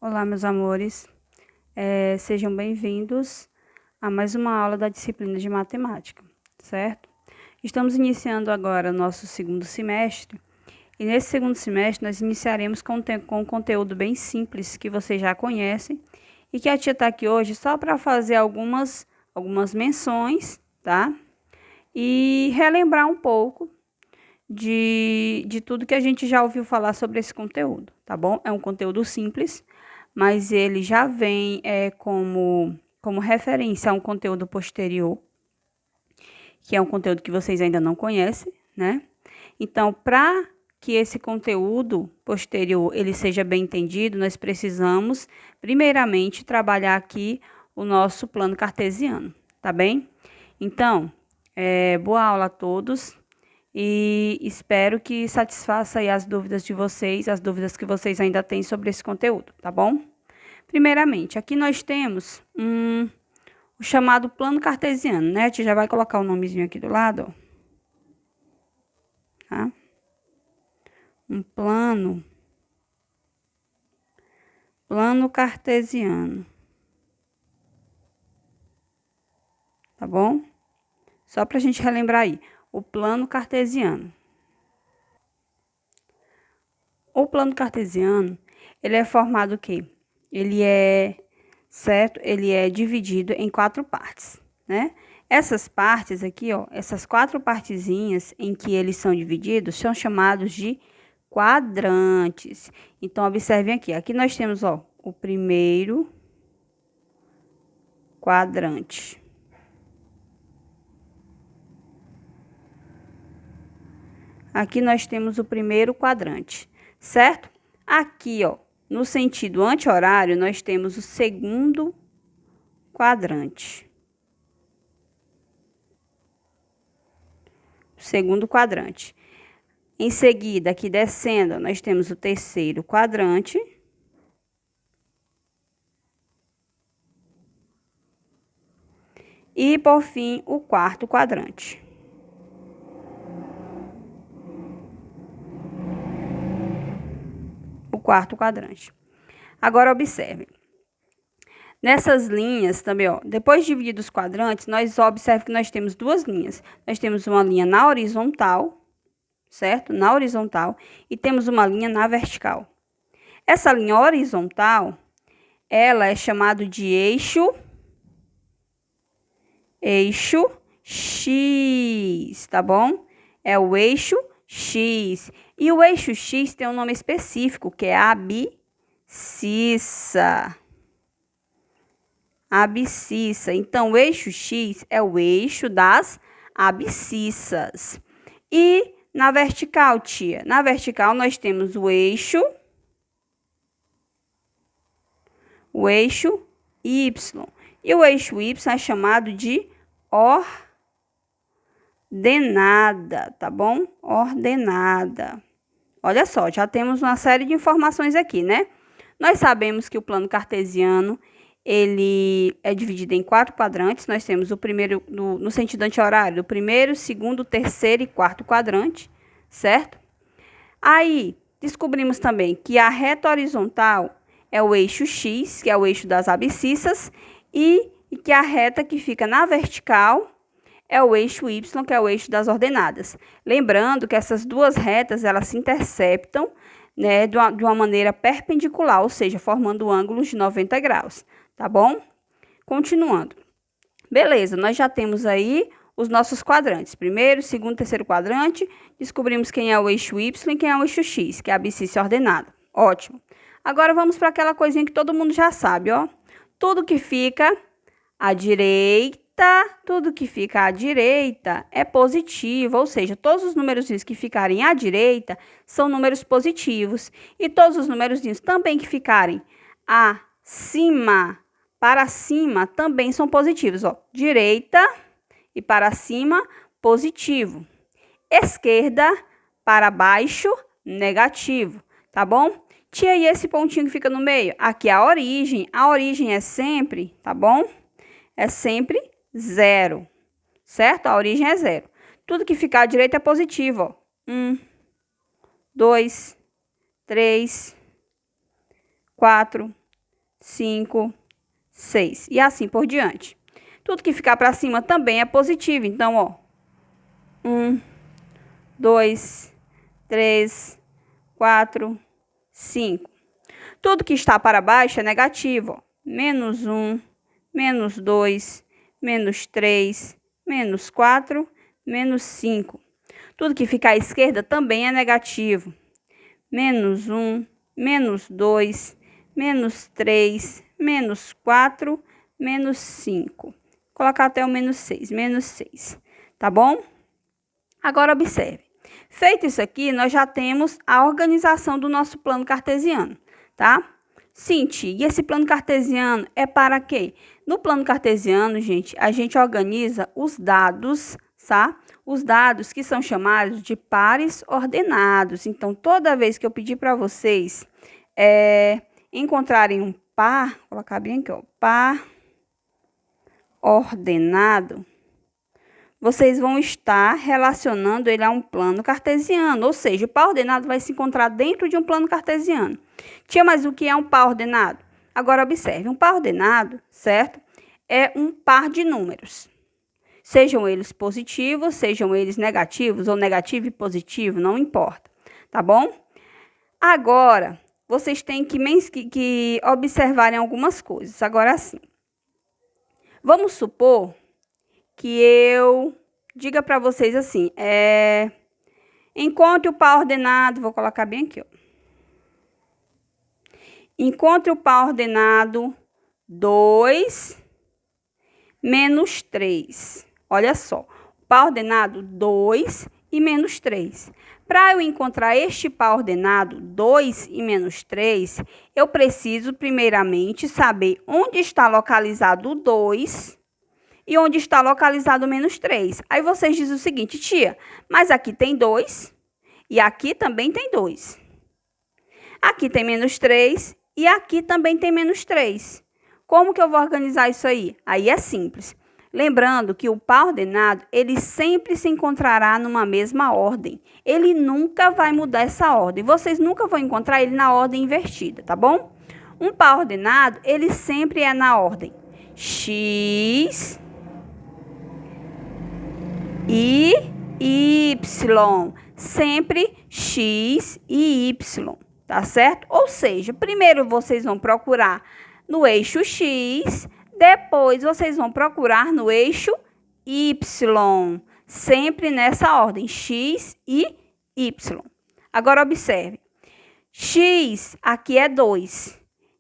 Olá, meus amores. Sejam bem-vindos a mais uma aula da disciplina de matemática, certo? Estamos iniciando agora o nosso segundo semestre, e nesse segundo semestre nós iniciaremos com um conteúdo bem simples que vocês já conhecem, e que a tia está aqui hoje só para fazer algumas menções, tá? E relembrar um pouco de tudo que a gente já ouviu falar sobre esse conteúdo, tá bom? É um conteúdo simples, mas ele já vem como referência a um conteúdo posterior, que é um conteúdo que vocês ainda não conhecem, né? Então, para que esse conteúdo posterior ele seja bem entendido, nós precisamos, primeiramente, trabalhar aqui o nosso plano cartesiano, tá bem? Então, boa aula a todos e espero que satisfaça aí as dúvidas de vocês, as dúvidas que vocês ainda têm sobre esse conteúdo, tá bom? Primeiramente, aqui nós temos o chamado plano cartesiano, né? A gente já vai colocar o nomezinho aqui do lado, ó. Tá? Um plano cartesiano. Tá bom? Só para a gente relembrar aí, o plano cartesiano. O plano cartesiano, ele é formado o quê? Ele é dividido em 4 partes, né? Essas partes aqui, ó, essas 4 partezinhas em que eles são divididos são chamados de quadrantes. Então, observem aqui. Aqui nós temos, ó, o primeiro quadrante. Aqui nós temos o primeiro quadrante, certo? Aqui, ó, no sentido anti-horário, nós temos o segundo quadrante. Segundo quadrante. Em seguida, aqui descendo, nós temos o terceiro quadrante. E, por fim, o quarto quadrante. O quarto quadrante. Agora, observem. Nessas linhas também, ó, depois de dividir os quadrantes, nós observamos que nós temos 2 linhas. Nós temos uma linha na horizontal, certo? Na horizontal, e temos uma linha na vertical. Essa linha horizontal, ela é chamada de eixo X, tá bom? É o eixo X. E o eixo X tem um nome específico, que é abscissa. Abscissa. Então, o eixo X é o eixo das abscissas. E na vertical, tia? Na vertical, nós temos o eixo Y. E o eixo Y é chamado de ordenada, tá bom? Ordenada. Olha só, já temos uma série de informações aqui, né? Nós sabemos que o plano cartesiano, ele é dividido em 4 quadrantes. Nós temos o primeiro, no sentido anti-horário, o primeiro, segundo, terceiro e quarto quadrante, certo? Aí, descobrimos também que a reta horizontal é o eixo X, que é o eixo das abscissas, e que a reta que fica na vertical é o eixo Y, que é o eixo das ordenadas. Lembrando que essas duas retas, elas se interceptam, né, de uma maneira perpendicular, ou seja, formando ângulos de 90 graus, tá bom? Continuando. Beleza, nós já temos aí os nossos quadrantes. Primeiro, segundo, terceiro quadrante. Descobrimos quem é o eixo Y e quem é o eixo X, que é a abscissa ordenada. Ótimo. Agora, vamos para aquela coisinha que todo mundo já sabe, ó. Tudo que fica à direita é positivo, ou seja, todos os números que ficarem à direita são números positivos. E todos os números também que ficarem para cima, também são positivos. Ó. Direita e para cima, positivo. Esquerda para baixo, negativo. Tá bom? Tia, e esse pontinho que fica no meio? Aqui é a origem. A origem é sempre, tá bom? É sempre 0, certo? A origem é 0. Tudo que ficar à direita é positivo, ó. 1, 2, 3, 4, 5, 6. E assim por diante. Tudo que ficar para cima também é positivo. Então, ó, 1, 2, 3, 4, 5. Tudo que está para baixo é negativo, ó. Menos 1, menos 2, menos 3, menos 4, menos 5. Tudo que fica à esquerda também é negativo. Menos 1, menos 2, menos 3, menos 4, menos 5. Vou colocar até o menos 6, menos 6. Tá bom? Agora, observe. Feito isso aqui, nós já temos a organização do nosso plano cartesiano, tá? Sim, Ti, e esse plano cartesiano é para quê? No plano cartesiano, gente, a gente organiza os dados, tá? Os dados que são chamados de pares ordenados. Então, toda vez que eu pedir para vocês encontrarem um par, vou colocar bem aqui, ó, par ordenado, vocês vão estar relacionando ele a um plano cartesiano, ou seja, o par ordenado vai se encontrar dentro de um plano cartesiano. Tia, mas o que é um par ordenado? Agora, observe, um par ordenado, certo? É um par de números. Sejam eles positivos, sejam eles negativos, ou negativo e positivo, não importa, tá bom? Agora, vocês têm que observarem algumas coisas. Agora, sim, vamos supor que eu diga para vocês assim, encontre o par ordenado, vou colocar bem aqui, ó. Encontre o par ordenado 2 menos 3. Olha só, o par ordenado 2 e menos 3. Para eu encontrar este par ordenado 2 e menos 3, eu preciso primeiramente saber onde está localizado o 2 e onde está localizado o menos 3. Aí vocês dizem o seguinte, tia, mas aqui tem 2 e aqui também tem 2. Aqui tem menos 3 e aqui também tem menos 3. Como que eu vou organizar isso aí? Aí é simples. Lembrando que o par ordenado, ele sempre se encontrará numa mesma ordem. Ele nunca vai mudar essa ordem. Vocês nunca vão encontrar ele na ordem invertida, tá bom? Um par ordenado, ele sempre é na ordem x e y. Sempre x e y, tá certo? Ou seja, primeiro vocês vão procurar no eixo x, depois vocês vão procurar no eixo y, sempre nessa ordem, x e y. Agora, observe, x aqui é 2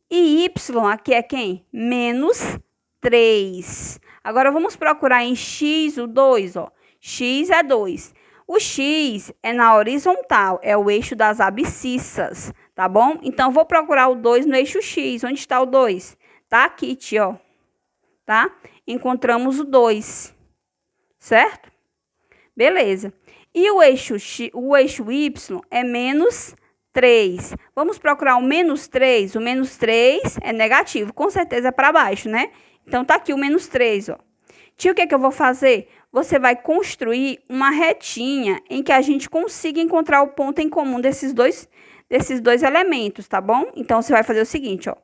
e y aqui é quem? Menos 3. Agora, vamos procurar em x o 2, ó. X é 2. O x é na horizontal, é o eixo das abscissas, tá bom? Então, vou procurar o 2 no eixo x. Onde está o 2? Tá aqui, tia, ó. Tá? Encontramos o 2, certo? Beleza. E o eixo y é menos 3. Vamos procurar o menos 3. O menos 3 é negativo, com certeza é para baixo, né? Então, tá aqui o menos 3, ó. Tia, o que é que eu vou fazer? Você vai construir uma retinha em que a gente consiga encontrar o ponto em comum desses dois elementos, tá bom? Então, você vai fazer o seguinte, ó.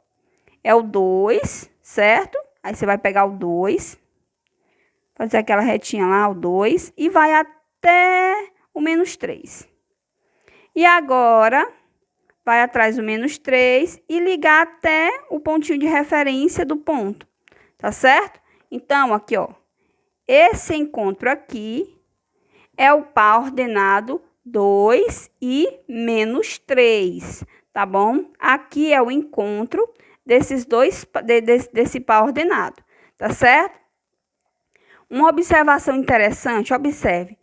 É o 2, certo? Aí, você vai pegar o 2, fazer aquela retinha lá, o 2, e vai até o menos 3. E agora, vai atrás do menos 3 e ligar até o pontinho de referência do ponto, tá certo? Então, aqui, ó. Esse encontro aqui é o par ordenado 2 e menos 3, tá bom? Aqui é o encontro desse par ordenado, tá certo? Uma observação interessante, observe.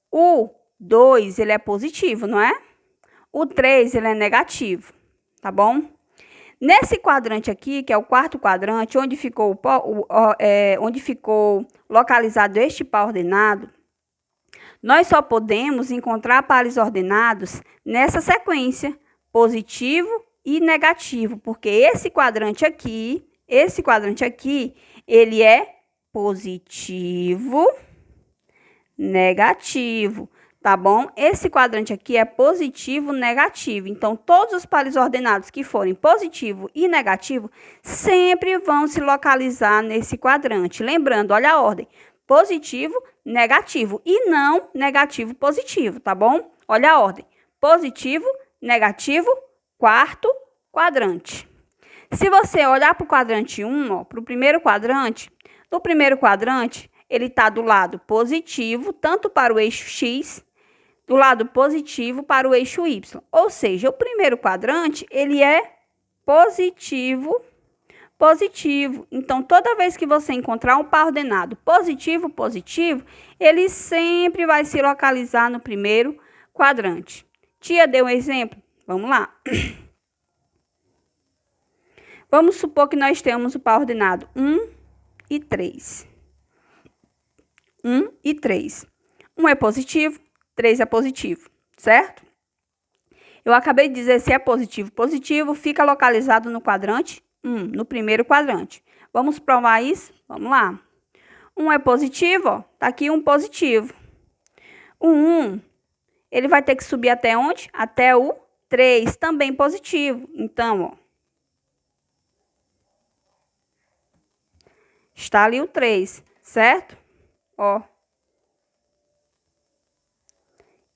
O 2, ele é positivo, não é? O 3, ele é negativo, tá bom? Nesse quadrante aqui, que é o quarto quadrante, onde ficou localizado este par ordenado, nós só podemos encontrar pares ordenados nessa sequência, positivo e negativo, porque esse quadrante aqui, ele é positivo, negativo, tá bom? Esse quadrante aqui é positivo, negativo. Então, todos os pares ordenados que forem positivo e negativo sempre vão se localizar nesse quadrante. Lembrando, olha a ordem: positivo, negativo e não negativo, positivo, tá bom? Olha a ordem: positivo, negativo, quarto quadrante. Se você olhar para o quadrante 1, para o primeiro quadrante, no primeiro quadrante, ele está do lado positivo, tanto para o eixo X, do lado positivo para o eixo Y. Ou seja, o primeiro quadrante, ele é positivo, positivo. Então, toda vez que você encontrar um par ordenado positivo, positivo, ele sempre vai se localizar no primeiro quadrante. Tia deu um exemplo? Vamos lá. Vamos supor que nós temos o par ordenado 1 e 3. 1 e 3. 1 é positivo, 3 é positivo, certo? Eu acabei de dizer se é positivo, positivo, fica localizado no quadrante 1, no primeiro quadrante. Vamos provar isso? Vamos lá. 1 é positivo, ó, tá aqui um positivo. O 1, ele vai ter que subir até onde? Até o 3, também positivo. Então, ó, está ali o 3, certo? Ó.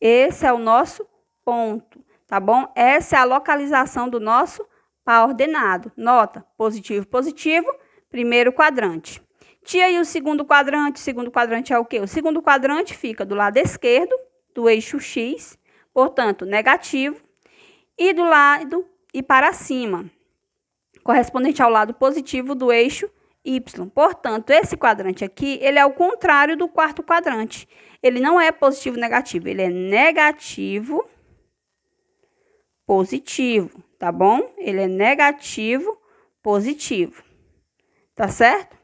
Esse é o nosso ponto, tá bom? Essa é a localização do nosso par ordenado. Nota: positivo, positivo, primeiro quadrante. Tia, e o segundo quadrante? O segundo quadrante é o quê? O segundo quadrante fica do lado esquerdo do eixo X, portanto, negativo, e do lado e para cima, correspondente ao lado positivo do eixo Y. Portanto, esse quadrante aqui, ele é o contrário do quarto quadrante. Ele não é positivo, negativo, ele é negativo, positivo, tá bom? Ele é negativo, positivo, tá certo?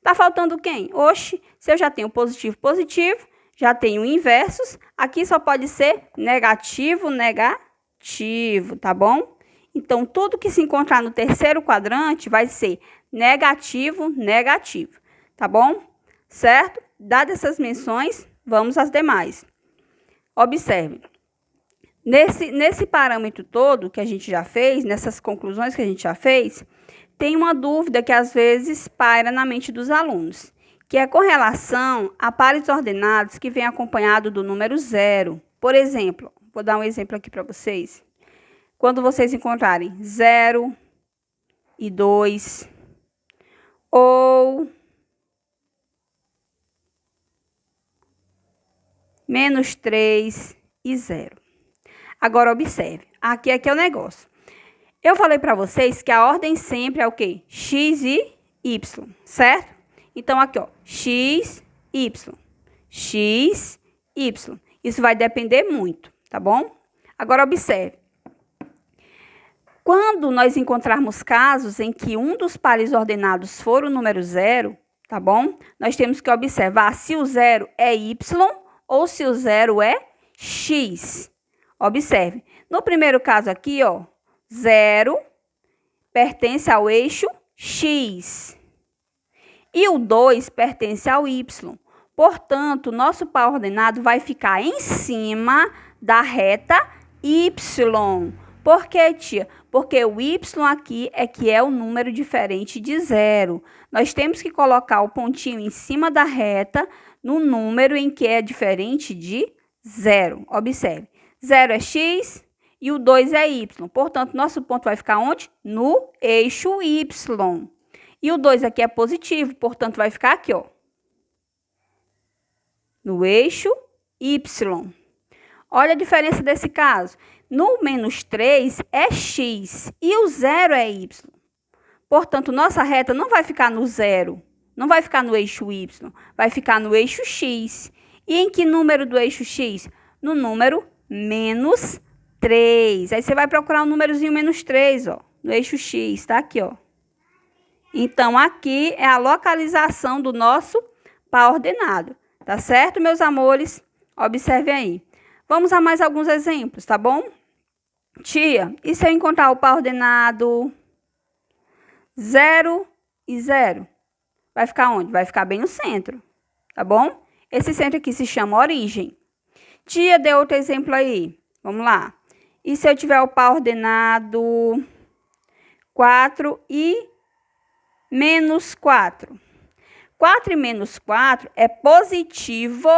Tá faltando quem? Oxe, se eu já tenho positivo, positivo, já tenho inversos, aqui só pode ser negativo, negativo, tá bom? Então, tudo que se encontrar no terceiro quadrante vai ser negativo, negativo, tá bom? Certo? Dadas essas menções, vamos às demais. Observe. Nesse parâmetro todo que a gente já fez, nessas conclusões que a gente já fez, tem uma dúvida que às vezes paira na mente dos alunos, que é com relação a pares ordenados que vem acompanhado do número 0. Por exemplo, vou dar um exemplo aqui para vocês. Quando vocês encontrarem 0 e 2, ou menos 3 e 0. Agora, observe. Aqui é que é o negócio. Eu falei para vocês que a ordem sempre é o quê? X e Y, certo? Então, aqui, ó, X, Y. X, Y. Isso vai depender muito, tá bom? Agora, observe. Quando nós encontrarmos casos em que um dos pares ordenados for o número 0, tá bom? Nós temos que observar se o 0 é Y ou se o 0 é X. Observe. No primeiro caso aqui, ó, 0 pertence ao eixo X. E o 2 pertence ao Y. Portanto, nosso par ordenado vai ficar em cima da reta Y. Por quê, tia? Porque o Y aqui é que é o número diferente de 0. Nós temos que colocar o pontinho em cima da reta no número em que é diferente de 0. Observe. 0 é X e o 2 é Y. Portanto, nosso ponto vai ficar onde? No eixo Y. E o 2 aqui é positivo, portanto, vai ficar aqui, ó, no eixo Y. Olha a diferença desse caso. No menos 3 é X e o 0 é Y. Portanto, nossa reta não vai ficar no 0, não vai ficar no eixo Y, vai ficar no eixo X. E em que número do eixo X? No número menos 3. Aí você vai procurar o númerozinho menos 3, ó, no eixo X, tá aqui, ó. Então, aqui é a localização do nosso par ordenado, tá certo, meus amores? Observem aí. Vamos a mais alguns exemplos, tá bom? Tia, e se eu encontrar o par ordenado 0 e 0? Vai ficar onde? Vai ficar bem no centro, tá bom? Esse centro aqui se chama origem. Tia, dê outro exemplo aí. Vamos lá. E se eu tiver o par ordenado 4 e menos 4? 4 e menos 4 é positivo,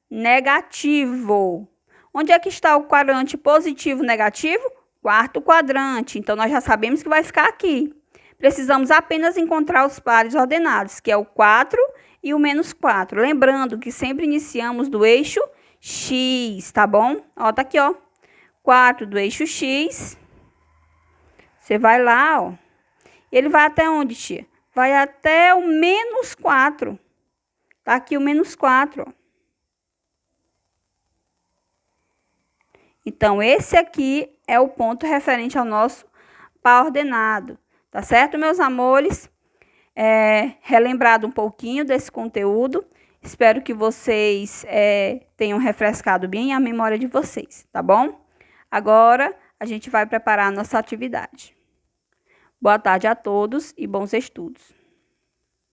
negativo. Onde é que está o quadrante positivo, negativo? Quarto quadrante. Então, nós já sabemos que vai ficar aqui. Precisamos apenas encontrar os pares ordenados, que é o 4 e o menos 4. Lembrando que sempre iniciamos do eixo X, tá bom? Ó, tá aqui, ó. 4 do eixo X. Você vai lá, ó. Ele vai até onde, tia? Vai até o menos 4. Tá aqui o menos 4, ó. Então, esse aqui é o ponto referente ao nosso par ordenado. Tá certo, meus amores? Relembrado um pouquinho desse conteúdo. Espero que vocês tenham refrescado bem a memória de vocês, tá bom? Agora, a gente vai preparar a nossa atividade. Boa tarde a todos e bons estudos.